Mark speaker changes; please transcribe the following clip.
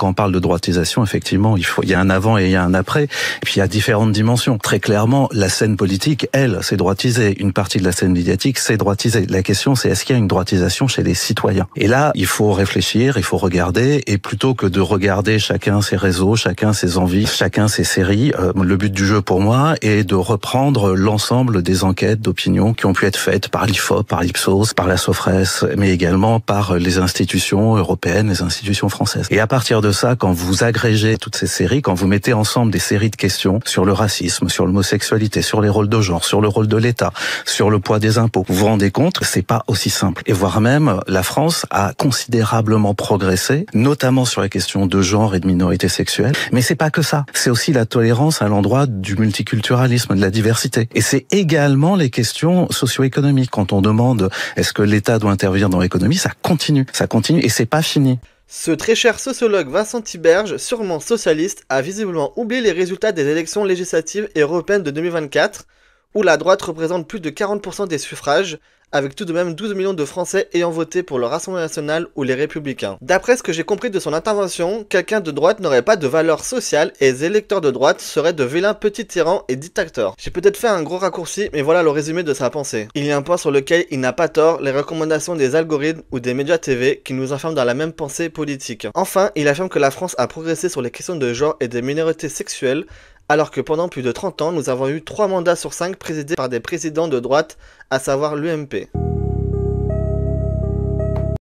Speaker 1: quand on parle de droitisation, effectivement, il y a un avant et il y a un après. Et puis il y a différentes dimensions. Très clairement, la scène politique, elle, c'est droitisée. Une partie de la scène médiatique, c'est droitisée. La question, c'est est-ce qu'il y a une droitisation chez les citoyens? Et là, il faut réfléchir, il faut regarder, et plutôt que de regarder chacun ses réseaux, chacun ses envies, chacun ses séries, le but du jeu pour moi est de reprendre l'ensemble des enquêtes d'opinion qui ont pu être faites par l'IFOP, par l'Ipsos, par la Sofres, mais également par les institutions européennes, les institutions françaises. Et à partir de ça, quand vous agrégez toutes ces séries, quand vous mettez ensemble des séries de questions sur le racisme, sur l'homosexualité, sur les rôles de genre, sur le rôle de l'État, sur le poids des impôts, vous vous rendez compte que c'est pas aussi simple. Et voire même, la France a considérablement progressé, notamment sur la question de genre et de minorité sexuelle. Mais c'est pas que ça. C'est aussi la tolérance à l'endroit du multiculturalisme, de la diversité. Et c'est également les questions socio-économiques. Quand on demande est-ce que l'État doit intervenir dans l'économie, ça continue et c'est pas fini.
Speaker 2: Ce très cher sociologue Vincent Tiberge, sûrement socialiste, a visiblement oublié les résultats des élections législatives et européennes de 2024, où la droite représente plus de 40% des suffrages, avec tout de même 12 millions de Français ayant voté pour le Rassemblement national ou les Républicains. D'après ce que j'ai compris de son intervention, quelqu'un de droite n'aurait pas de valeur sociale et les électeurs de droite seraient de vilains petits tyrans et dictateurs. J'ai peut-être fait un gros raccourci, mais voilà le résumé de sa pensée. Il y a un point sur lequel il n'a pas tort, les recommandations des algorithmes ou des médias TV qui nous enferment dans la même pensée politique. Enfin, il affirme que la France a progressé sur les questions de genre et des minorités sexuelles, alors que pendant plus de 30 ans, nous avons eu 3 mandats sur 5 présidés par des présidents de droite, à savoir l'UMP.